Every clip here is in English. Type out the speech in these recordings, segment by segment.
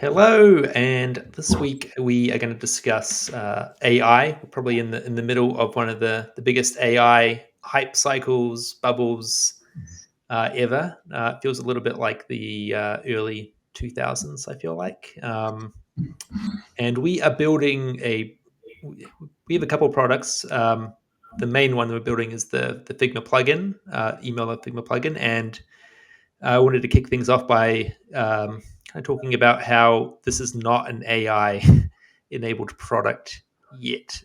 Hello, and this week we are going to discuss AI. We're probably in the middle of one of the biggest AI hype cycles, bubbles ever. It feels a little bit like the early 2000s, I feel like. And we are building we have a couple of products. The main one that we're building is the Figma plugin, email Figma plugin, and I wanted to kick things off by kind of talking about how this is not an AI enabled product yet,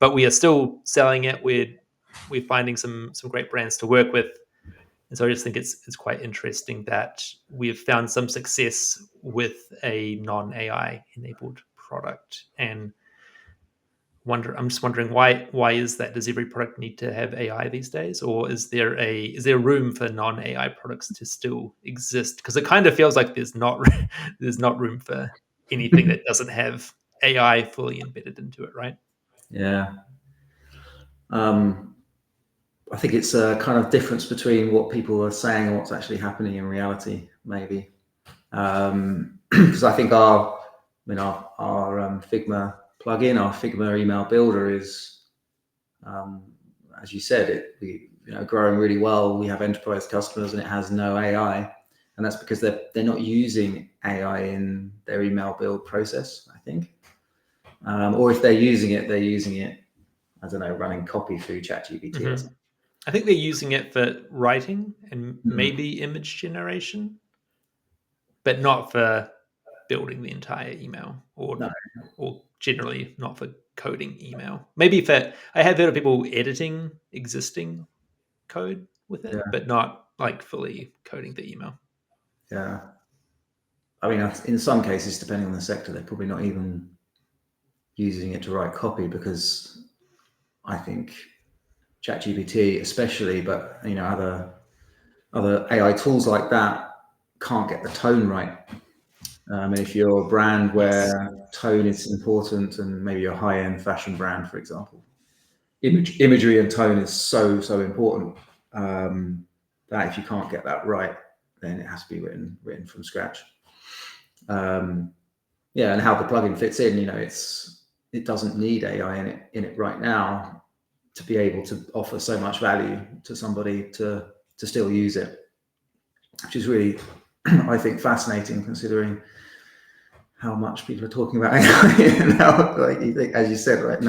but we are still selling it. We're finding some great brands to work with, and so I just think it's quite interesting that we've found some success with a non AI enabled product. And I'm just wondering why is that? Does every product need to have AI these days, or is there room for non AI products to still exist? Because it kind of feels like there's not there's not room for anything that doesn't have AI fully embedded into it, right? Yeah. Um, I think it's a kind of difference between what people are saying and what's actually happening in reality, maybe. Because I think our Figma plugin, our Figma email builder is, um, as you said, growing really well. We have enterprise customers, and it has no AI, and that's because they're not using AI in their email build process, I think. Or if they're using it, I don't know, running copy through ChatGPT or Hmm. something. I think they're using it for writing and Hmm. maybe image generation, but not for building the entire email, No. or generally not for coding email. Maybe for I have heard of people editing existing code with it, Yeah. but not like fully coding the email. Yeah. I mean, in some cases, depending on the sector, they're probably not even using it to write copy because I think ChatGPT, especially, but other AI tools like that can't get the tone right. And if you're a brand Yes. where tone is important, and maybe you're a high-end fashion brand, for example, imagery and tone is so important. That if you can't get that right, then it has to be written from scratch. Um, yeah, and how the plugin fits in, it doesn't need AI in it right now to be able to offer so much value to somebody to still use it, which is really, I think, fascinating considering how much people are talking about AI now. Like you think, as you said, right?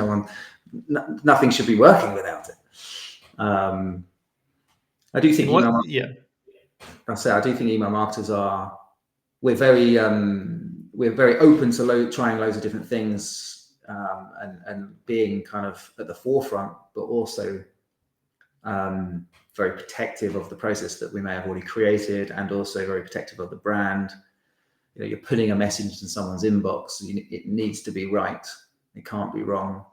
Nothing should be working without it. Um, I do think And email. yeah. I do think email marketers are. We're very open to trying loads of different things, and being kind of at the forefront, but also very protective of the process that we may have already created, and also very protective of the brand. You're putting a message in someone's inbox. It needs to be right. It can't be wrong.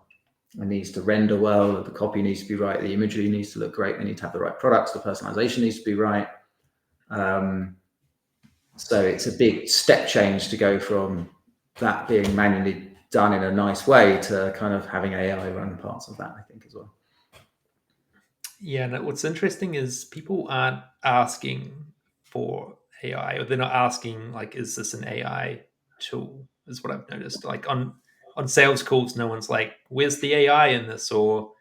It needs to render well. The copy needs to be right. The imagery needs to look great. They need to have the right products. The personalization needs to be right. So it's a big step change to go from that being manually done in a nice way to kind of having AI run parts of that, I think, as well. Yeah, and what's interesting is people aren't asking for AI, or they're not asking like, is this an AI tool? Is what I've noticed. Like on sales calls, no one's like, "Where's the AI in this?" Or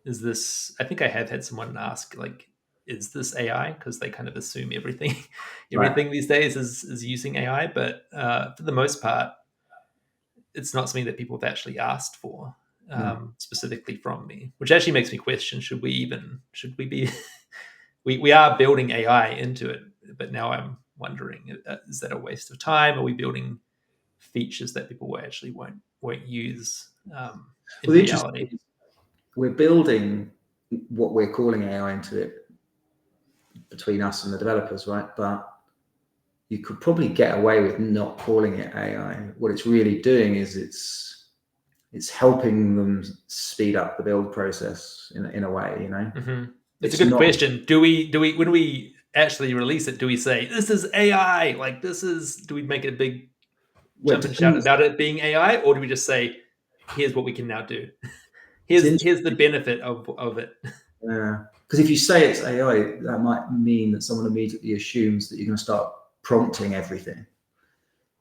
is this? I think I have had someone ask like, "Is this AI?" Because they kind of assume everything, Right. everything these days is using AI. But for the most part, it's not something that people have actually asked for, No. specifically from me, which actually makes me question: should we be we are building AI into it, but now I'm wondering, is that a waste of time? Are we building features that people actually won't use in Well, the interesting reality? is we're building what we're calling AI into it between us and the developers, right? But you could probably get away with not calling it AI. What it's really doing is it's helping them speed up the build process in a way. Hmm. It's a It's good not. question. Do we when we actually release it, do we say this is AI? Like do we make a big Well, it jump and shout depends. about it being AI, or do we just say, here's what we can now do? It's Here's the interesting. benefit of it. Because if you say it's AI, that might mean that someone immediately assumes that you're going to start prompting everything,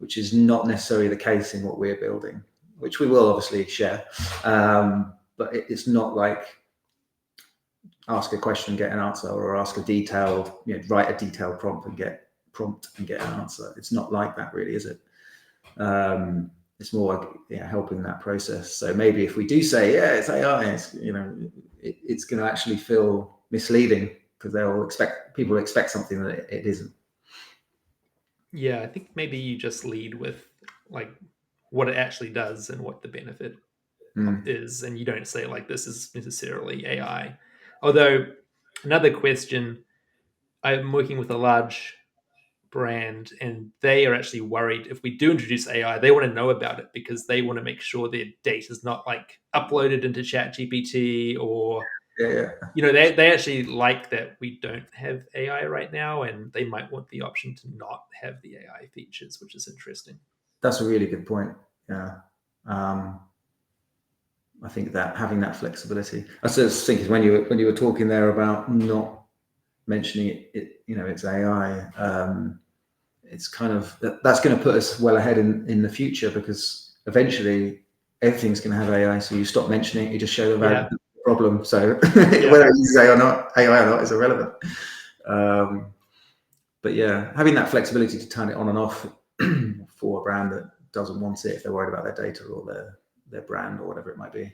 which is not necessarily the case in what we're building, which we will obviously share. But it's not like ask a question, get an answer, or ask a detailed, write a detailed prompt and get an answer. It's not like that, really, is it? It's more like helping that process. So maybe if we do say, it's AI, it's going to actually feel misleading because people expect something that it isn't. Yeah, I think maybe you just lead with like what it actually does and what the benefit is, and you don't say like this is necessarily AI. Although another question, I'm working with a large brand and they are actually worried if we do introduce AI, they want to know about it because they want to make sure their data is not like uploaded into Chat GPT or they actually like that we don't have AI right now, and they might want the option to not have the AI features, which is interesting. That's a really good point. Yeah. I think that having that flexibility. I was just thinking when you were talking there about not mentioning it's AI. It's kind of that's going to put us well ahead in the future because eventually everything's going to have AI. So you stop mentioning it, you just show the problem. So whether it uses AI or not is irrelevant. But yeah, having that flexibility to turn it on and off for a brand that doesn't want it, if they're worried about their data or their brand or whatever it might be,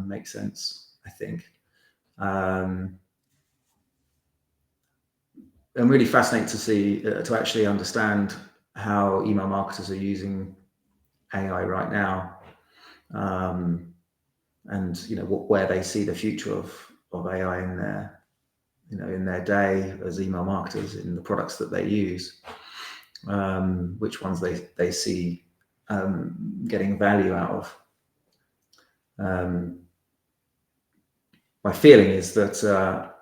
makes sense, I think. I'm really fascinated to see, to actually understand how email marketers are using AI right now, and where they see the future of AI in their day as email marketers in the products that they use, which ones they see getting value out of. My feeling is that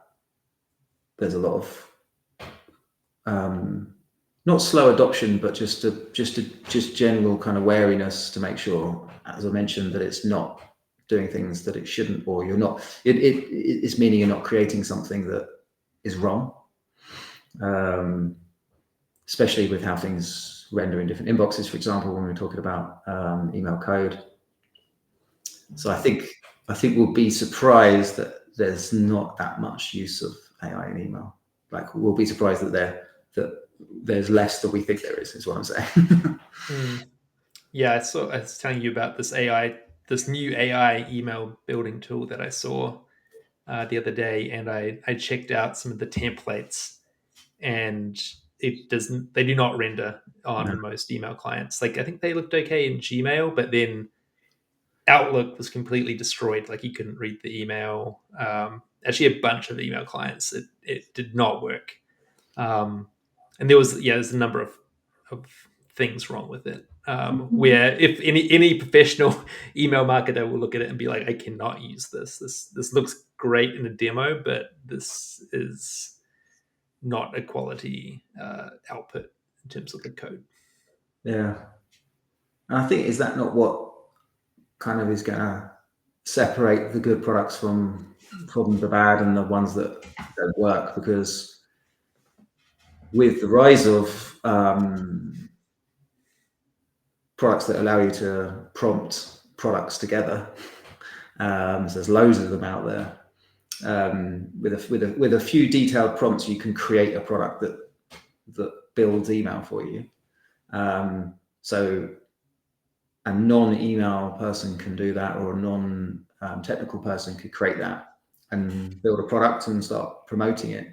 there's a lot of not slow adoption, but just general kind of wariness to make sure, as I mentioned, that it's not doing things that it shouldn't, or you're not. It's meaning you're not creating something that is wrong, especially with how things render in different inboxes. For example, when we're talking about email code. So I think we'll be surprised that there's not that much use of AI in email. Like we'll be surprised that there's less than we think there is what I'm saying. Yeah, I was telling you about this new AI email building tool that I saw the other day, and I checked out some of the templates, and they do not render on most email clients. Like I think they looked okay in Gmail, but then Outlook was completely destroyed. Like you couldn't read the email. Actually, a bunch of email clients, it did not work. And there's a number of things wrong with it. Where if any professional email marketer will look at it and be like, I cannot use this. This looks great in a demo, but this is not a quality output in terms of the code. Yeah, and I think, is that not what kind of is going to separate the good products from the bad and the ones that don't work? Because with the rise of products that allow you to prompt products together, so there's loads of them out there. With a few detailed prompts, you can create a product that builds email for you. So a non-email person can do that, or a non-technical person could create that and build a product and start promoting it.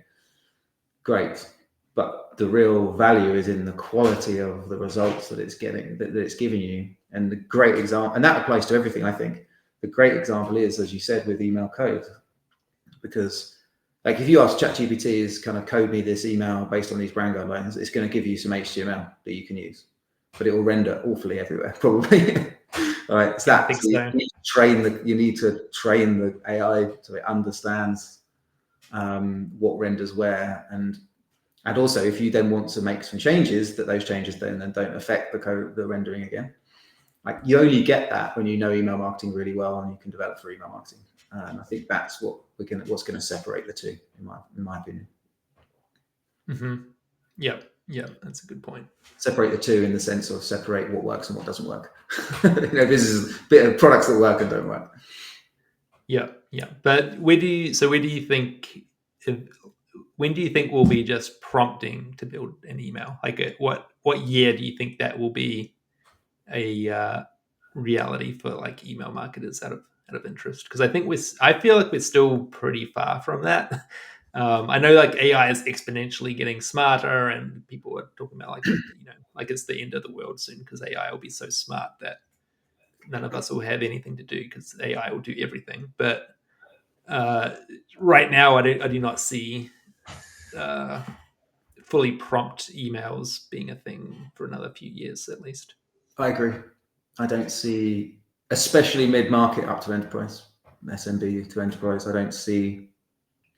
Great. But the real value is in the quality of the results that it's getting, that it's giving you. And the great example, and that applies to everything, I think. The great example is, as you said, with email code. Because like if you ask ChatGPT is kind of code me this email based on these brand guidelines, it's going to give you some HTML that you can use, but it will render awfully everywhere, probably. All right, so I think so. You need to train the AI so it understands what renders where, and also if you then want to make some changes, that those changes then don't affect the rendering again. Like you only get that when you know email marketing really well and you can develop for email marketing. And I think that's what's going to separate the two, in my opinion. Mm-hmm. Yep. Yeah, that's a good point. Separate the two in the sense of separate what works and what doesn't work. This is a bit of products that work and don't work. Yeah, yeah. But where do you think? If, when do you think we'll be just prompting to build an email? Like, what year do you think that will be a reality for like email marketers out of interest? Because I feel like we're still pretty far from that. I know like AI is exponentially getting smarter, and people are talking about like it's the end of the world soon because AI will be so smart that none of us will have anything to do because AI will do everything. But uh, right now, I do not see uh, fully prompt emails being a thing for another few years at least. I agree. I don't see, especially mid-market up to enterprise, SMB to enterprise. I don't see.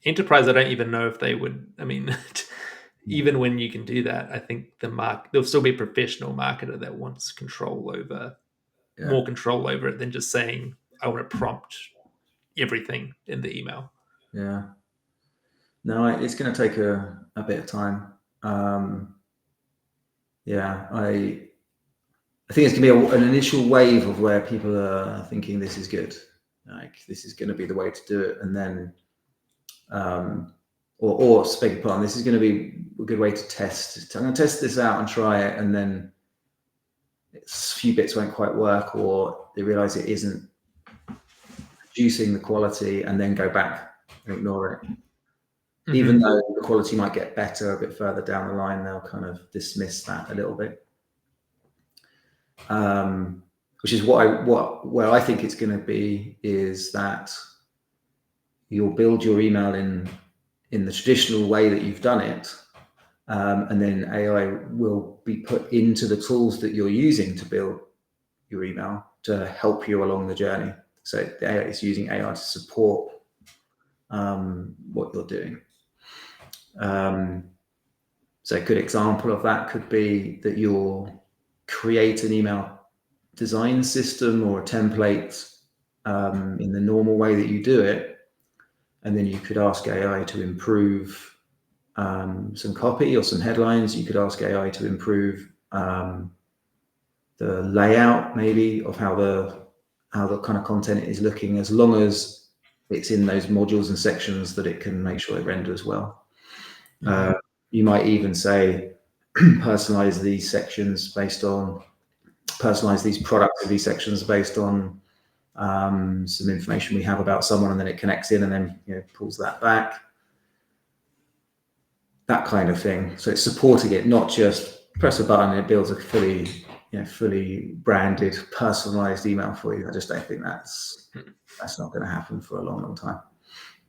Enterprise, I don't even know if they would. I mean, even when you can do that, I think there'll still be a professional marketer that wants Yeah, more control over it than just saying, I want to prompt everything in the email. yeah. No, it's going to take a bit of time. Um, yeah, I think it's going to be an initial wave of where people are thinking this is good, like this is going to be the way to do it, and then, or beg your pardon, this is going to be a good way to test. I'm going to test this out and try it, and then a few bits won't quite work, or they realize it isn't producing the quality, and then go back and ignore it. Even Mm-hmm. though the quality might get better a bit further down the line, they'll kind of dismiss that a little bit. Which is where I think it's going to be is that you'll build your email in the traditional way that you've done it, and then AI will be put into the tools that you're using to build your email to help you along the journey. So the AI is using AI to support what you're doing. So a good example of that could be that you'll create an email design system or a template in the normal way that you do it, and then you could ask AI to improve some copy or some headlines. You could ask AI to improve the layout, maybe, of how the kind of content is looking, as long as it's in those modules and sections that it can make sure it renders well. Mm-hmm. You might even say personalize these sections based on personalize these products of these sections based on some information we have about someone, and then it connects in and then pulls that back. That kind of thing. So it's supporting it, not just press a button and it builds a fully branded, personalized email for you. I just don't think that's not going to happen for a long, long time.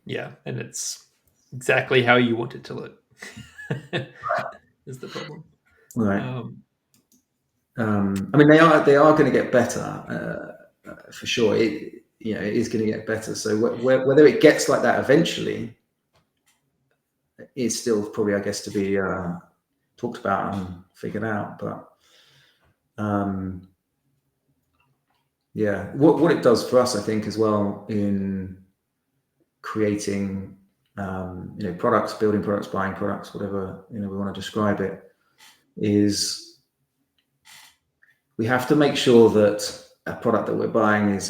Yeah, and it's exactly how you want it to look. Is the problem. Right. Um, I mean, they are going to get better for sure. It is going to get better. So whether it gets like that eventually is still probably, I guess, to be talked about and figured out. But yeah, what it does for us, I think, as well, in creating products, building products, buying products, whatever we want to describe it, is we have to make sure that a product that we're buying is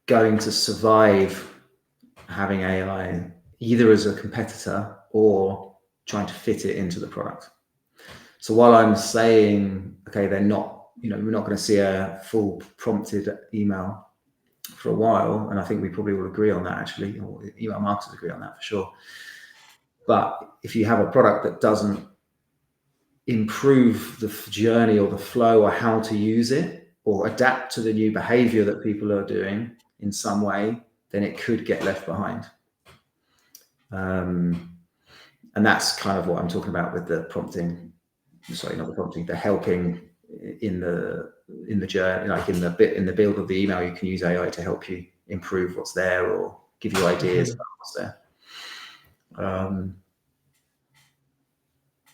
going to survive having AI either as a competitor or trying to fit it into the product. So while I'm saying, okay, we're not going to see a full prompted email for a while, and I think we probably will agree on that, actually, or email marketers agree on that for sure. But if you have a product that doesn't improve the journey or the flow or how to use it or adapt to the new behavior that people are doing in some way, then it could get left behind. And that's kind of what I'm talking about with the prompting. Sorry, not the prompting, the helping in the journey, like in the build of the email. You can use AI to help you improve what's there or give you ideas about what's there.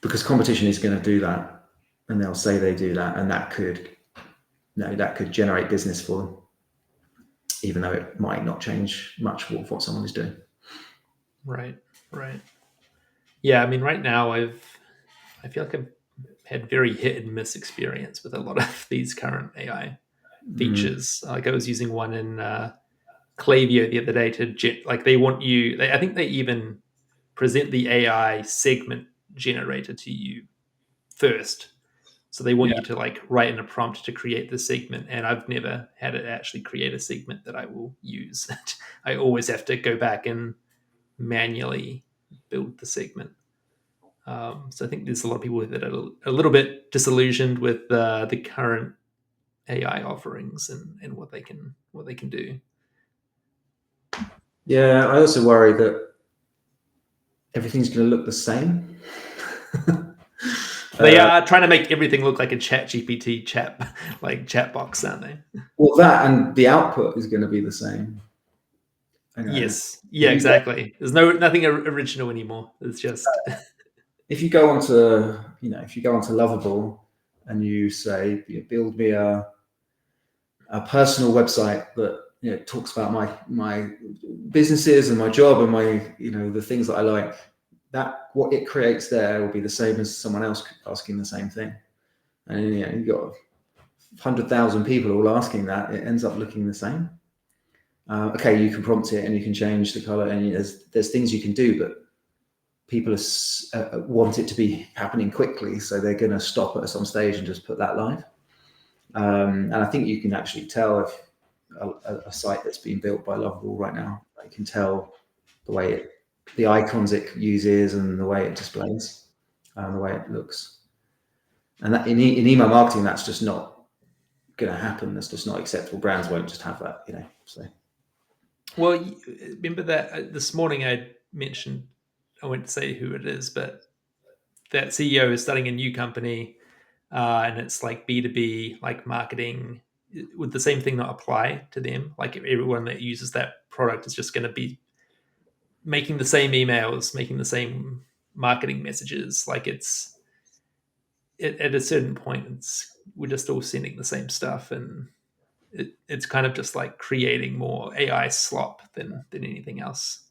Because competition is going to do that, and they'll say they do that, and that could generate business for them, even though it might not change much of what someone is doing. right, right. Yeah, I mean, right now I feel like I've had very hit and miss experience with a lot of these current AI Mm, features. Like I was using one in Klaviyo the other day to like they want you. I think they even present the AI segment generator to you first. So they want yeah. you to like write in a prompt to create the segment, and I've never had it actually create a segment that I will use. I always have to go back and manually build the segment. So I think there's a lot of people that are a little bit disillusioned with the current AI offerings and what they can do. Yeah, I also worry that everything's going to look the same. They uh, are trying to make everything look like a Chat GPT chat box, aren't they? well, that and the output is going to be the same. You know, Yes, if yeah, you go, exactly. There's nothing original anymore. It's just if you go onto, if you go onto Lovable and you say, build me a personal website that talks about my businesses and my job and my the things that I like, that what it creates there will be the same as someone else asking the same thing. And you've got 100,000 people all asking that. It ends up looking the same. Okay, you can prompt it and you can change the color, and there's things you can do, but people want it to be happening quickly, so they're going to stop at some stage and just put that live. And I think you can actually tell if a site that's being built by Lovable right now, you can tell the way the icons it uses and the way it displays, the way it looks. And that in email marketing, that's just not going to happen. That's just not acceptable. Brands won't just have that, So well, remember that this morning I mentioned I won't say who it is, but that CEO is starting a new company, and it's like B2B, like marketing. Would the same thing not apply to them? Like if everyone that uses that product is just going to be making the same emails, making the same marketing messages. Like at a certain point, we're just all sending the same stuff, and it's kind of just like creating more AI slop than anything else.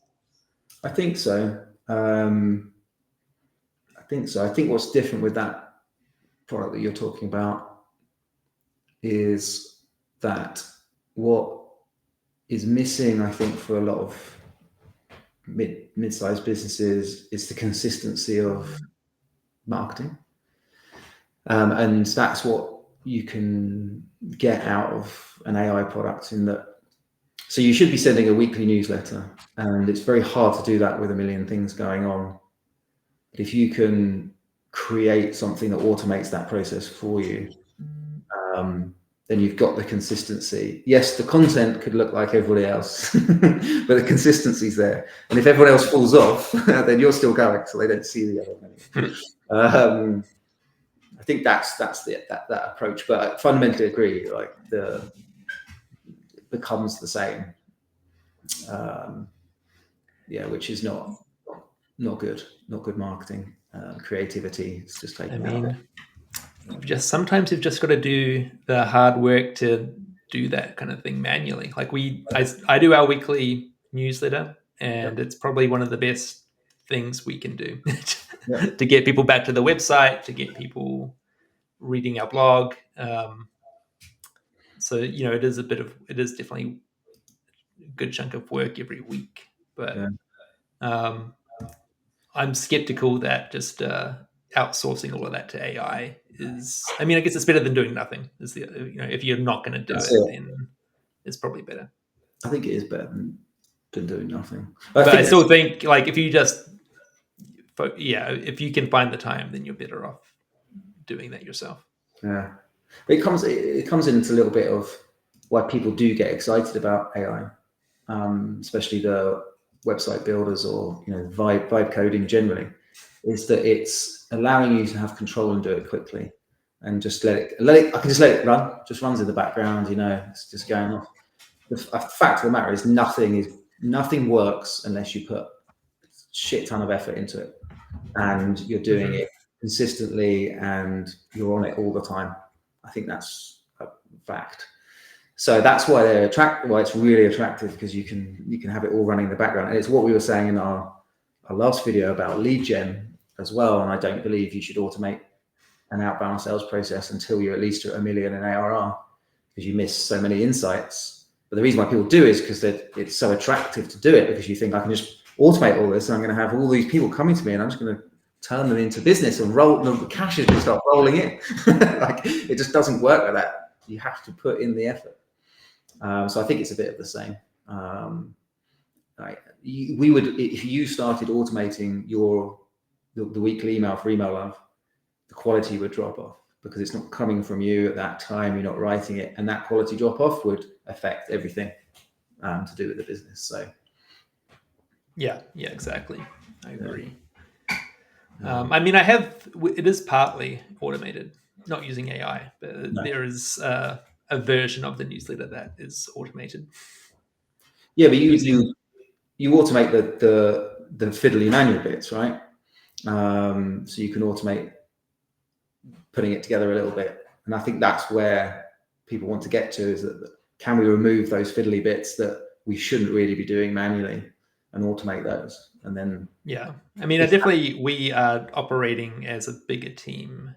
I think so. I think so. I think what's different with that product that you're talking about is that what is missing, I think, for a lot of mid-sized businesses is the consistency of marketing, and that's what you can get out of an AI product. In that, so you should be sending a weekly newsletter, and it's very hard to do that with a million things going on. But if you can create something that automates that process for you, then you've got the consistency. Yes, the content could look like everybody else, but the consistency's there. And if everyone else falls off, then you're still going, so they don't see the other one. I think that's that approach. But I fundamentally agree. Like it becomes the same. Yeah, which is not good. Not good marketing. Creativity is just I taken out of it. mean, just sometimes you've just got to do the hard work to do that kind of thing manually. Like I do our weekly newsletter, and Yep. it's probably one of the best things we can do Yep. to get people back to the website, to get people reading our blog. So it is it is definitely a good chunk of work every week, Yeah. but um, I'm skeptical that just outsourcing all of that to AI is. I mean, I guess it's better than doing nothing. Is the if you're not going to do That's it, it. then it's probably better. I think it is better than doing nothing. But I But I think that's still think like if you just if you can find the time, then you're better off doing that yourself. yeah. It comes into a little bit of why people do get excited about AI, especially the website builders or vibe coding generally, is that it's allowing you to have control and do it quickly, and just let it. I can just let it run. Just runs in the background. It's just going off. The fact of the matter is nothing works unless you put shit ton of effort into it, and you're doing Mm-hmm. it consistently and you're on it all the time. I think that's a fact. So that's why why it's really attractive, because you can have it all running in the background. And it's what we were saying in our a last video about lead gen as well, and I don't believe you should automate an outbound sales process until you're at least at 1 million in ARR, because you miss so many insights. But the reason why people do is because it's so attractive to do it, because you think I can just automate all this and I'm going to have all these people coming to me and I'm just going to turn them into business and roll the cash is going to start rolling in. Like, it just doesn't work like that. You have to put in the effort. So I think it's a bit of the same. We would, if you started automating the weekly email for Email Love, the quality would drop off because it's not coming from you at that time. You're not writing it, and that quality drop off would affect everything to do with the business. So yeah, exactly. I agree. I mean, it is partly automated, not using AI, but there is a version of the newsletter that is automated. Yeah, but you automate the fiddly manual bits, right? So you can automate putting it together a little bit, and I think that's where people want to get to, is that can we remove those fiddly bits that we shouldn't really be doing manually and automate those? And then I mean, we are operating as a bigger team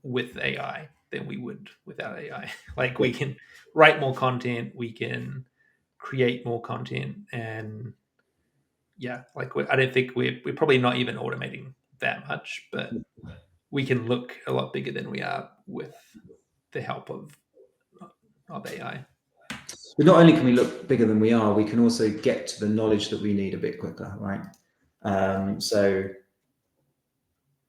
with AI than we would without AI. Like, we can write more content, we can create more content, and I don't think we're probably not even automating that much, but we can look a lot bigger than we are with the help of AI. But not only can we look bigger than we are, we can also get to the knowledge that we need a bit quicker, right? So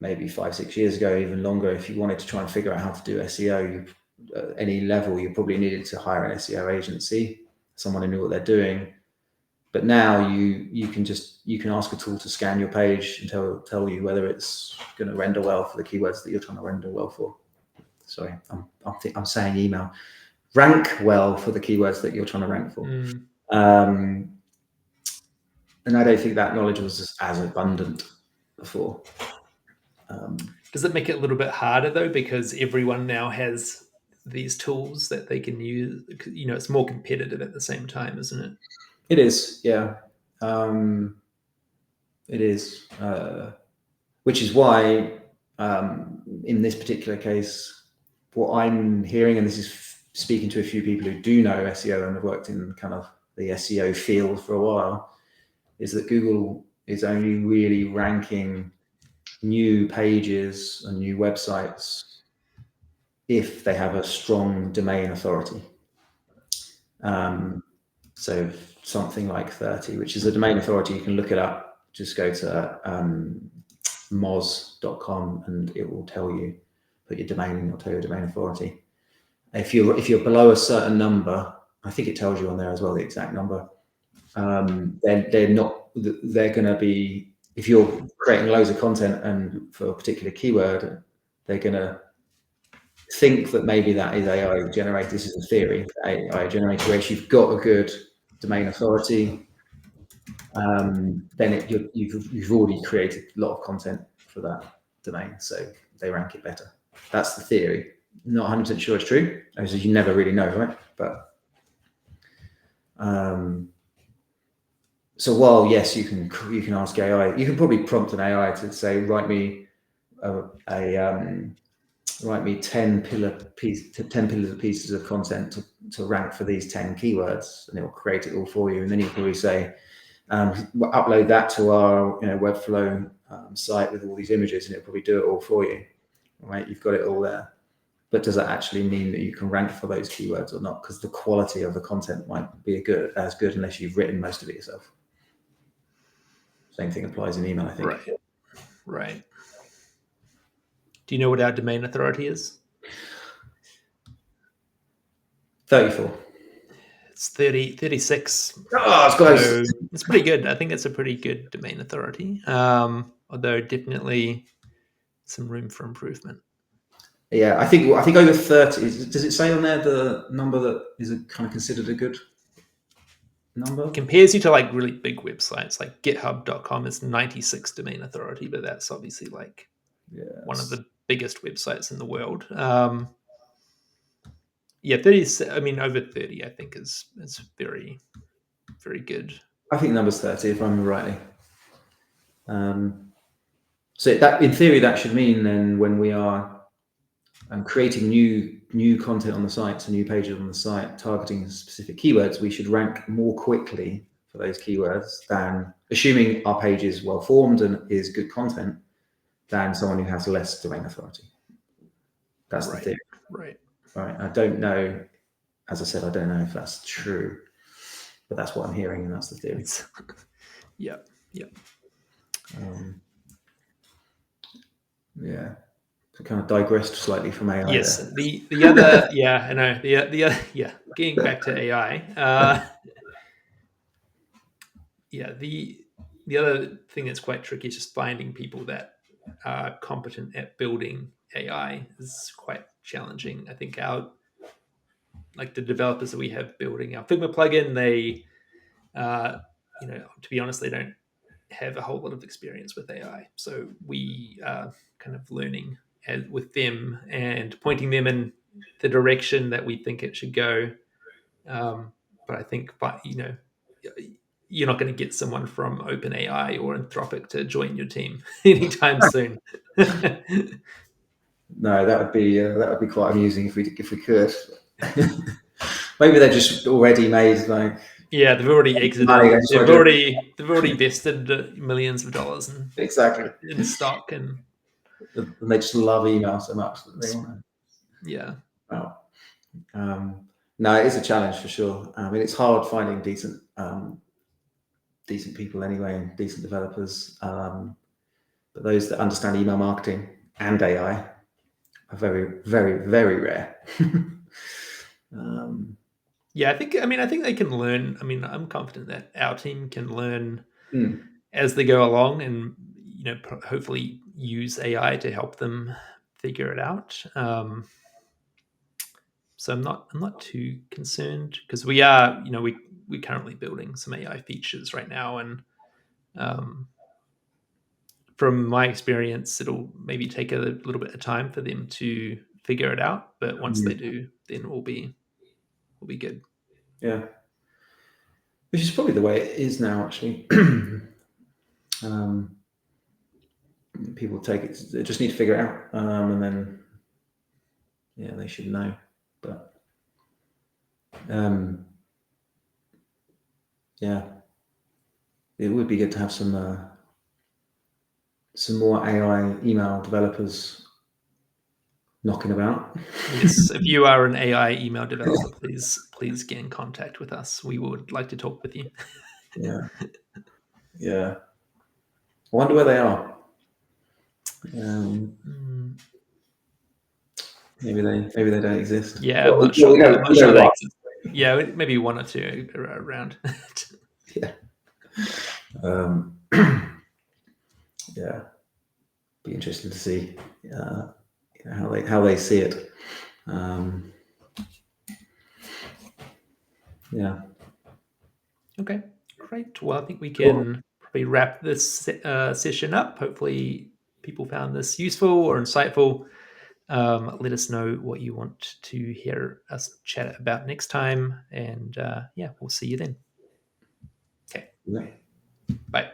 maybe 5-6 years ago, even longer, if you wanted to try and figure out how to do SEO, at any level, you probably needed to hire an SEO agency, someone who knew what they're doing. But now you can ask a tool to scan your page and tell you whether it's going to render well for the keywords that you're trying to render well for. Sorry, I'm saying email. Rank well for the keywords that you're trying to rank for. And I don't think that knowledge was as abundant before. Does it make it a little bit harder though, because everyone now has these tools that they can use? You know, it's more competitive at the same time, isn't it? It is, yeah. It is, which is why in this particular case, what I'm hearing, and this is speaking to a few people who do know SEO and have worked in kind of the SEO field for a while, is that Google is only really ranking new pages and new websites if they have a strong domain authority. So something like 30, which is a domain authority. You can look it up. Just go to moz.com and it will tell you, put your domain in, it'll tell you your domain authority. If you're below a certain number, I think it tells you on there as well, the exact number. Then they're going to be, if you're creating loads of content and for a particular keyword, they're going to think that maybe that is AI generated. This is a theory, AI generated, where if you've got a good domain authority, then you've already created a lot of content for that domain, so they rank it better. That's the theory. Not 100% sure it's true, as you never really know, right? But so while yes, you can ask AI, you can probably prompt an AI to say, write me write me 10 pieces of content to rank for these 10 keywords, and it will create it all for you. And then you probably say, upload that to our Webflow site with all these images, and it'll probably do it all for you. Right? You've got it all there. But does that actually mean that you can rank for those keywords or not? Because the quality of the content might be as good unless you've written most of it yourself. Same thing applies in email, I think. Right. Do you know what our domain authority is? 34. It's 36. Oh, it's close. So it's pretty good. I think it's a pretty good domain authority. Although definitely some room for improvement. Yeah, I think over 30. Does it say on there the number that is kind of considered a good number? It compares you to like really big websites, like github.com is 96 domain authority, but that's obviously like one of the biggest websites in the world. 30. I mean, over 30, I think is very, very good. I think number's 30, if I remember rightly. So that, in theory, that should mean then when we are creating new content on the site, so new pages on the site, targeting specific keywords, we should rank more quickly for those keywords than, assuming our page is well formed and is good content, than someone who has less domain authority. That's the theory. Right. I don't know. As I said, I don't know if that's true, but that's what I'm hearing, and that's the theory. Yeah. Yeah. So kind of digressed slightly from AI. Yes. There. The other, yeah, I know. The other, yeah. Getting back to AI. Yeah. The other thing that's quite tricky is just finding people that are competent at building AI is quite challenging. I think the developers that we have building our Figma plugin, they, to be honest, they don't have a whole lot of experience with AI. So we are kind of learning with them and pointing them in the direction that we think it should go. But I think, you're not going to get someone from OpenAI or Anthropic to join your team anytime soon. No, that would be quite amusing if we could. Maybe they're just already made like. Yeah, they've already exited. They've already vested millions of dollars exactly in stock, and they just love email so much that they want to. Yeah. Well, no, it is a challenge for sure. I mean, it's hard finding decent people anyway, and decent developers. But those that understand email marketing and AI are very, very, very rare. Yeah, I think they can learn. I mean, I'm confident that our team can learn as they go along, and hopefully use AI to help them figure it out. So I'm not too concerned, because we are, we're currently building some AI features right now, and from my experience, it'll maybe take a little bit of time for them to figure it out, but once they do, then we'll be good. Yeah, which is probably the way it is now, actually. People take it; they just need to figure it out, and then they should know. But it would be good to have some more AI email developers knocking about. Yes, if you are an AI email developer, please get in contact with us. We would like to talk with you. Yeah. I wonder where they are. Maybe they don't exist. Yeah, I'm not sure. I'm not sure they exist. Yeah, maybe one or two around. Yeah. Yeah. Be interesting to see how they see it. Yeah. Okay, great. Well, I think we can probably wrap this session up. Hopefully, people found this useful or insightful. Let us know what you want to hear us chat about next time, and we'll see you then. Okay. Yeah. Bye.